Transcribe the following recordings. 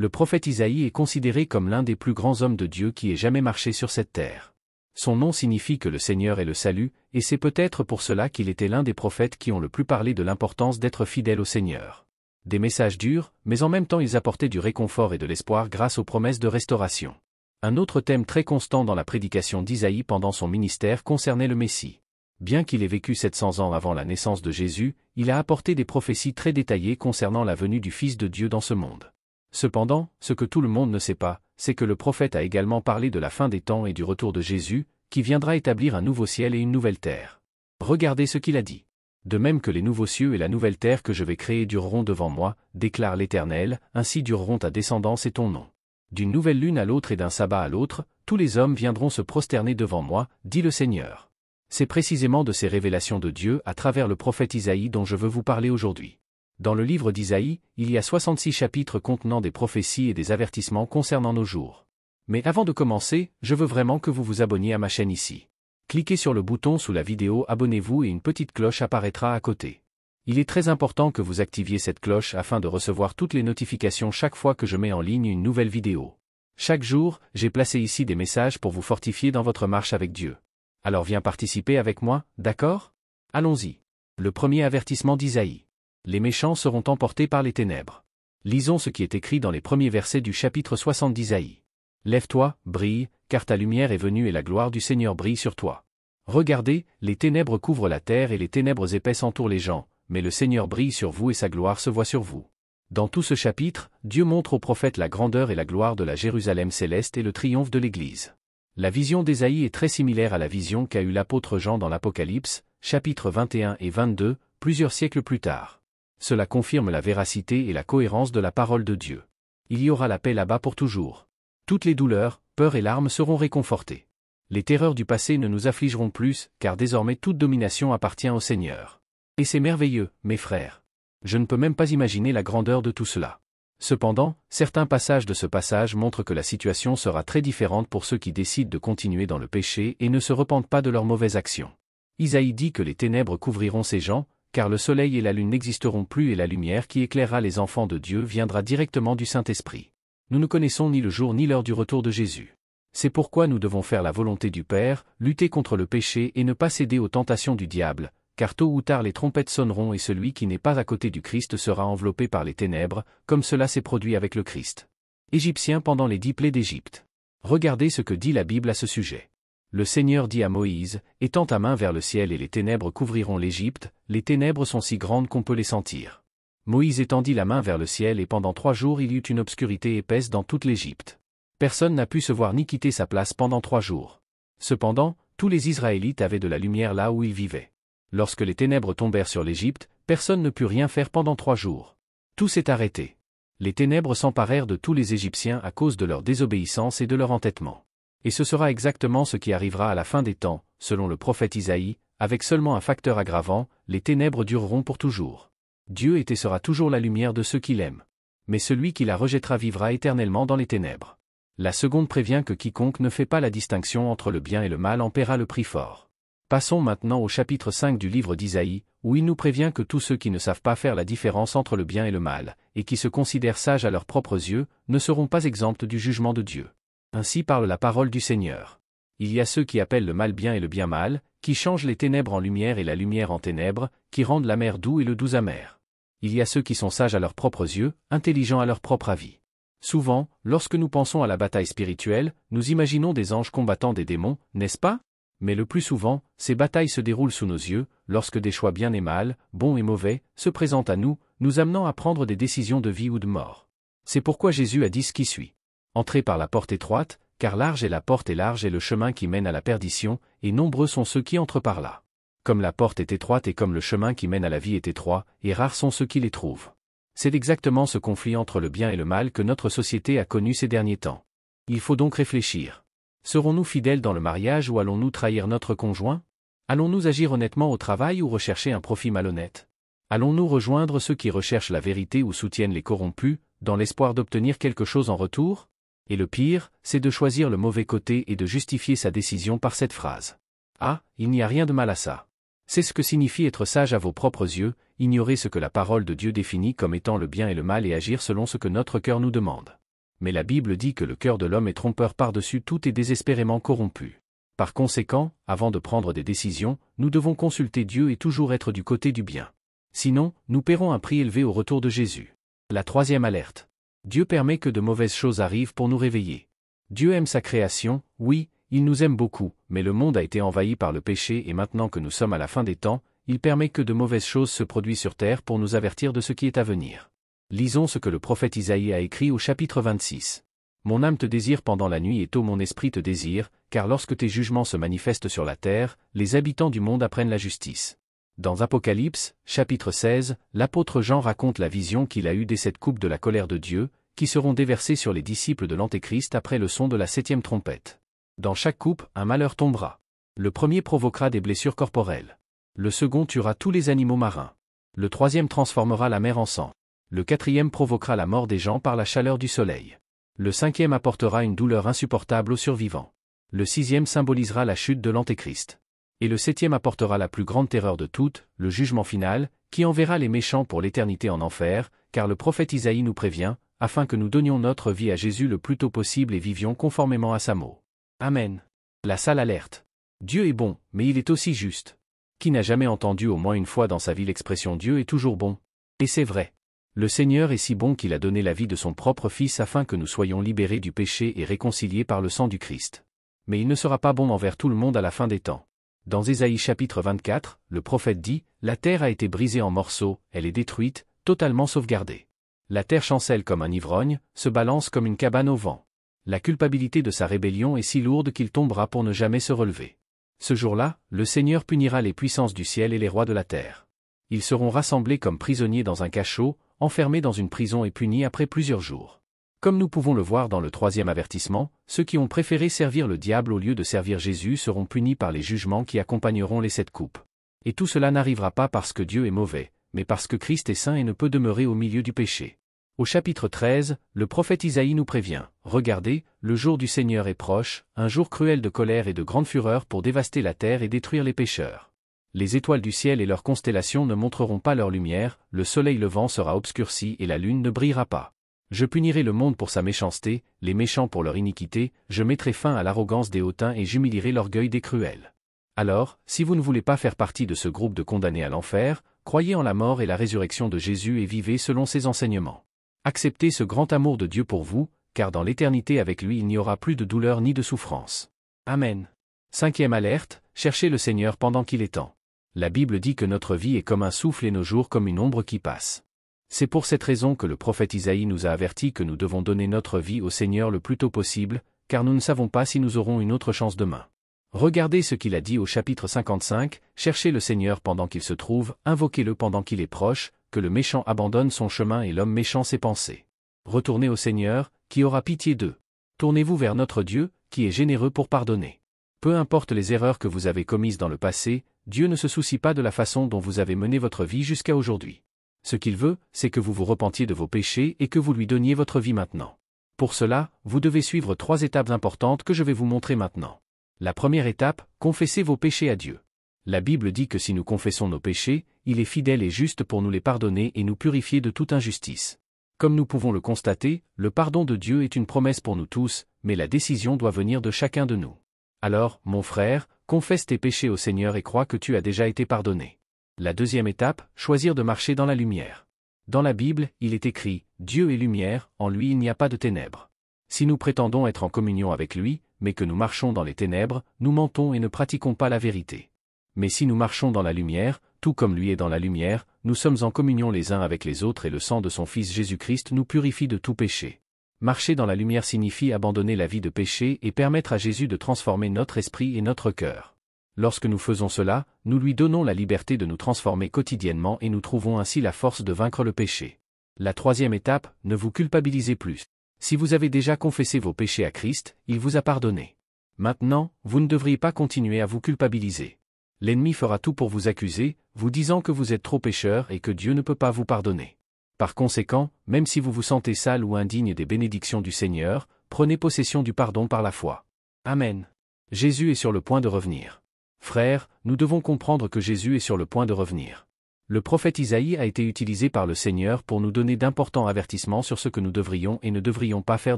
Le prophète Isaïe est considéré comme l'un des plus grands hommes de Dieu qui ait jamais marché sur cette terre. Son nom signifie que le Seigneur est le salut, et c'est peut-être pour cela qu'il était l'un des prophètes qui ont le plus parlé de l'importance d'être fidèle au Seigneur. Des messages durs, mais en même temps ils apportaient du réconfort et de l'espoir grâce aux promesses de restauration. Un autre thème très constant dans la prédication d'Isaïe pendant son ministère concernait le Messie. Bien qu'il ait vécu 700 ans avant la naissance de Jésus, il a apporté des prophéties très détaillées concernant la venue du Fils de Dieu dans ce monde. Cependant, ce que tout le monde ne sait pas, c'est que le prophète a également parlé de la fin des temps et du retour de Jésus, qui viendra établir un nouveau ciel et une nouvelle terre. Regardez ce qu'il a dit. De même que les nouveaux cieux et la nouvelle terre que je vais créer dureront devant moi, déclare l'Éternel, ainsi dureront ta descendance et ton nom. D'une nouvelle lune à l'autre et d'un sabbat à l'autre, tous les hommes viendront se prosterner devant moi, dit le Seigneur. C'est précisément de ces révélations de Dieu à travers le prophète Isaïe dont je veux vous parler aujourd'hui. Dans le livre d'Isaïe, il y a 66 chapitres contenant des prophéties et des avertissements concernant nos jours. Mais avant de commencer, je veux vraiment que vous vous abonniez à ma chaîne ici. Cliquez sur le bouton sous la vidéo abonnez-vous et une petite cloche apparaîtra à côté. Il est très important que vous activiez cette cloche afin de recevoir toutes les notifications chaque fois que je mets en ligne une nouvelle vidéo. Chaque jour, j'ai placé ici des messages pour vous fortifier dans votre marche avec Dieu. Alors viens participer avec moi, d'accord? Allons-y. Le premier avertissement d'Isaïe. Les méchants seront emportés par les ténèbres. Lisons ce qui est écrit dans les premiers versets du chapitre 60 d'Isaïe. Lève-toi, brille, car ta lumière est venue et la gloire du Seigneur brille sur toi. Regardez, les ténèbres couvrent la terre et les ténèbres épaisses entourent les gens, mais le Seigneur brille sur vous et sa gloire se voit sur vous. Dans tout ce chapitre, Dieu montre au prophète la grandeur et la gloire de la Jérusalem céleste et le triomphe de l'Église. La vision d'Ésaïe est très similaire à la vision qu'a eue l'apôtre Jean dans l'Apocalypse, chapitres 21 et 22, plusieurs siècles plus tard. Cela confirme la véracité et la cohérence de la parole de Dieu. Il y aura la paix là-bas pour toujours. Toutes les douleurs, peurs et larmes seront réconfortées. Les terreurs du passé ne nous affligeront plus, car désormais toute domination appartient au Seigneur. Et c'est merveilleux, mes frères. Je ne peux même pas imaginer la grandeur de tout cela. Cependant, certains passages de ce passage montrent que la situation sera très différente pour ceux qui décident de continuer dans le péché et ne se repentent pas de leurs mauvaises actions. Isaïe dit que les ténèbres couvriront ces gens, car le soleil et la lune n'existeront plus et la lumière qui éclairera les enfants de Dieu viendra directement du Saint-Esprit. Nous ne connaissons ni le jour ni l'heure du retour de Jésus. C'est pourquoi nous devons faire la volonté du Père, lutter contre le péché et ne pas céder aux tentations du diable, car tôt ou tard les trompettes sonneront et celui qui n'est pas à côté du Christ sera enveloppé par les ténèbres, comme cela s'est produit avec le Christ. Égyptien pendant les 10 plaies d'Égypte. Regardez ce que dit la Bible à ce sujet. Le Seigneur dit à Moïse, « Étends ta main vers le ciel et les ténèbres couvriront l'Égypte, les ténèbres sont si grandes qu'on peut les sentir. » Moïse étendit la main vers le ciel et pendant 3 jours il y eut une obscurité épaisse dans toute l'Égypte. Personne n'a pu se voir ni quitter sa place pendant 3 jours. Cependant, tous les Israélites avaient de la lumière là où ils vivaient. Lorsque les ténèbres tombèrent sur l'Égypte, personne ne put rien faire pendant 3 jours. Tout s'est arrêté. Les ténèbres s'emparèrent de tous les Égyptiens à cause de leur désobéissance et de leur entêtement. Et ce sera exactement ce qui arrivera à la fin des temps, selon le prophète Isaïe, avec seulement un facteur aggravant, les ténèbres dureront pour toujours. Dieu est et sera toujours la lumière de ceux qui l'aiment. Mais celui qui la rejettera vivra éternellement dans les ténèbres. La seconde prévient que quiconque ne fait pas la distinction entre le bien et le mal en paiera le prix fort. Passons maintenant au chapitre 5 du livre d'Isaïe, où il nous prévient que tous ceux qui ne savent pas faire la différence entre le bien et le mal, et qui se considèrent sages à leurs propres yeux, ne seront pas exempts du jugement de Dieu. Ainsi parle la parole du Seigneur. Il y a ceux qui appellent le mal bien et le bien mal, qui changent les ténèbres en lumière et la lumière en ténèbres, qui rendent l'amer doux et le doux amer. Il y a ceux qui sont sages à leurs propres yeux, intelligents à leur propre avis. Souvent, lorsque nous pensons à la bataille spirituelle, nous imaginons des anges combattant des démons, n'est-ce pas? Mais le plus souvent, ces batailles se déroulent sous nos yeux, lorsque des choix bien et mal, bons et mauvais, se présentent à nous, nous amenant à prendre des décisions de vie ou de mort. C'est pourquoi Jésus a dit ce qui suit. Entrez par la porte étroite, car large est la porte et large est le chemin qui mène à la perdition, et nombreux sont ceux qui entrent par là. Comme la porte est étroite et comme le chemin qui mène à la vie est étroit, et rares sont ceux qui les trouvent. C'est exactement ce conflit entre le bien et le mal que notre société a connu ces derniers temps. Il faut donc réfléchir. Serons-nous fidèles dans le mariage ou allons-nous trahir notre conjoint? Allons-nous agir honnêtement au travail ou rechercher un profit malhonnête? Allons-nous rejoindre ceux qui recherchent la vérité ou soutiennent les corrompus, dans l'espoir d'obtenir quelque chose en retour? Et le pire, c'est de choisir le mauvais côté et de justifier sa décision par cette phrase. Ah, il n'y a rien de mal à ça. C'est ce que signifie être sage à vos propres yeux, ignorer ce que la parole de Dieu définit comme étant le bien et le mal et agir selon ce que notre cœur nous demande. Mais la Bible dit que le cœur de l'homme est trompeur par-dessus tout et désespérément corrompu. Par conséquent, avant de prendre des décisions, nous devons consulter Dieu et toujours être du côté du bien. Sinon, nous paierons un prix élevé au retour de Jésus. La troisième alerte. Dieu permet que de mauvaises choses arrivent pour nous réveiller. Dieu aime sa création, oui, il nous aime beaucoup, mais le monde a été envahi par le péché et maintenant que nous sommes à la fin des temps, il permet que de mauvaises choses se produisent sur terre pour nous avertir de ce qui est à venir. Lisons ce que le prophète Isaïe a écrit au chapitre 26. Mon âme te désire pendant la nuit et tôt mon esprit te désire, car lorsque tes jugements se manifestent sur la terre, les habitants du monde apprennent la justice. Dans Apocalypse, chapitre 16, l'apôtre Jean raconte la vision qu'il a eue des 7 coupes de la colère de Dieu, qui seront déversées sur les disciples de l'Antéchrist après le son de la 7e trompette. Dans chaque coupe, un malheur tombera. Le premier provoquera des blessures corporelles. Le second tuera tous les animaux marins. Le troisième transformera la mer en sang. Le quatrième provoquera la mort des gens par la chaleur du soleil. Le cinquième apportera une douleur insupportable aux survivants. Le sixième symbolisera la chute de l'Antéchrist. Et le septième apportera la plus grande terreur de toutes, le jugement final, qui enverra les méchants pour l'éternité en enfer, car le prophète Isaïe nous prévient, afin que nous donnions notre vie à Jésus le plus tôt possible et vivions conformément à sa mot. Amen. La sale alerte. Dieu est bon, mais il est aussi juste. Qui n'a jamais entendu au moins une fois dans sa vie l'expression Dieu est toujours bon? Et c'est vrai. Le Seigneur est si bon qu'il a donné la vie de son propre Fils afin que nous soyons libérés du péché et réconciliés par le sang du Christ. Mais il ne sera pas bon envers tout le monde à la fin des temps. Dans Ésaïe chapitre 24, le prophète dit, « La terre a été brisée en morceaux, elle est détruite, totalement sauvegardée. La terre chancelle comme un ivrogne, se balance comme une cabane au vent. La culpabilité de sa rébellion est si lourde qu'il tombera pour ne jamais se relever. Ce jour-là, le Seigneur punira les puissances du ciel et les rois de la terre. Ils seront rassemblés comme prisonniers dans un cachot, enfermés dans une prison et punis après plusieurs jours. » Comme nous pouvons le voir dans le 3e avertissement, ceux qui ont préféré servir le diable au lieu de servir Jésus seront punis par les jugements qui accompagneront les 7 coupes. Et tout cela n'arrivera pas parce que Dieu est mauvais, mais parce que Christ est saint et ne peut demeurer au milieu du péché. Au chapitre 13, le prophète Isaïe nous prévient, « Regardez, le jour du Seigneur est proche, un jour cruel de colère et de grande fureur pour dévaster la terre et détruire les pécheurs. Les étoiles du ciel et leurs constellations ne montreront pas leur lumière, le soleil levant sera obscurci et la lune ne brillera pas. Je punirai le monde pour sa méchanceté, les méchants pour leur iniquité, je mettrai fin à l'arrogance des hautains et j'humilierai l'orgueil des cruels. » Alors, si vous ne voulez pas faire partie de ce groupe de condamnés à l'enfer, croyez en la mort et la résurrection de Jésus et vivez selon ses enseignements. Acceptez ce grand amour de Dieu pour vous, car dans l'éternité avec lui il n'y aura plus de douleur ni de souffrance. Amen. 5e alerte, cherchez le Seigneur pendant qu'il est temps. La Bible dit que notre vie est comme un souffle et nos jours comme une ombre qui passe. C'est pour cette raison que le prophète Isaïe nous a avertis que nous devons donner notre vie au Seigneur le plus tôt possible, car nous ne savons pas si nous aurons une autre chance demain. Regardez ce qu'il a dit au chapitre 55, « Cherchez le Seigneur pendant qu'il se trouve, invoquez-le pendant qu'il est proche, que le méchant abandonne son chemin et l'homme méchant ses pensées. Retournez au Seigneur, qui aura pitié d'eux. Tournez-vous vers notre Dieu, qui est généreux pour pardonner. Peu importe les erreurs que vous avez commises dans le passé, Dieu ne se soucie pas de la façon dont vous avez mené votre vie jusqu'à aujourd'hui. Ce qu'il veut, c'est que vous vous repentiez de vos péchés et que vous lui donniez votre vie maintenant. Pour cela, vous devez suivre 3 étapes importantes que je vais vous montrer maintenant. La première étape, confessez vos péchés à Dieu. La Bible dit que si nous confessons nos péchés, il est fidèle et juste pour nous les pardonner et nous purifier de toute injustice. Comme nous pouvons le constater, le pardon de Dieu est une promesse pour nous tous, mais la décision doit venir de chacun de nous. Alors, mon frère, confesse tes péchés au Seigneur et crois que tu as déjà été pardonné. La deuxième étape, choisir de marcher dans la lumière. Dans la Bible, il est écrit, « Dieu est lumière, en lui il n'y a pas de ténèbres. » Si nous prétendons être en communion avec lui, mais que nous marchons dans les ténèbres, nous mentons et ne pratiquons pas la vérité. Mais si nous marchons dans la lumière, tout comme lui est dans la lumière, nous sommes en communion les uns avec les autres et le sang de son Fils Jésus-Christ nous purifie de tout péché. Marcher dans la lumière signifie abandonner la vie de péché et permettre à Jésus de transformer notre esprit et notre cœur. Lorsque nous faisons cela, nous lui donnons la liberté de nous transformer quotidiennement et nous trouvons ainsi la force de vaincre le péché. La troisième étape, ne vous culpabilisez plus. Si vous avez déjà confessé vos péchés à Christ, il vous a pardonné. Maintenant, vous ne devriez pas continuer à vous culpabiliser. L'ennemi fera tout pour vous accuser, vous disant que vous êtes trop pécheur et que Dieu ne peut pas vous pardonner. Par conséquent, même si vous vous sentez sale ou indigne des bénédictions du Seigneur, prenez possession du pardon par la foi. Amen. Jésus est sur le point de revenir. Frères, nous devons comprendre que Jésus est sur le point de revenir. Le prophète Isaïe a été utilisé par le Seigneur pour nous donner d'importants avertissements sur ce que nous devrions et ne devrions pas faire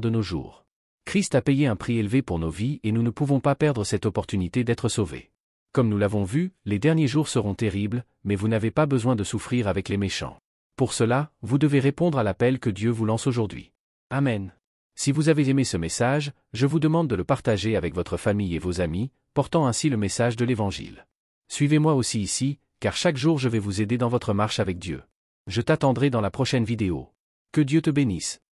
de nos jours. Christ a payé un prix élevé pour nos vies et nous ne pouvons pas perdre cette opportunité d'être sauvés. Comme nous l'avons vu, les derniers jours seront terribles, mais vous n'avez pas besoin de souffrir avec les méchants. Pour cela, vous devez répondre à l'appel que Dieu vous lance aujourd'hui. Amen. Si vous avez aimé ce message, je vous demande de le partager avec votre famille et vos amis, portant ainsi le message de l'Évangile. Suivez-moi aussi ici, car chaque jour je vais vous aider dans votre marche avec Dieu. Je t'attendrai dans la prochaine vidéo. Que Dieu te bénisse.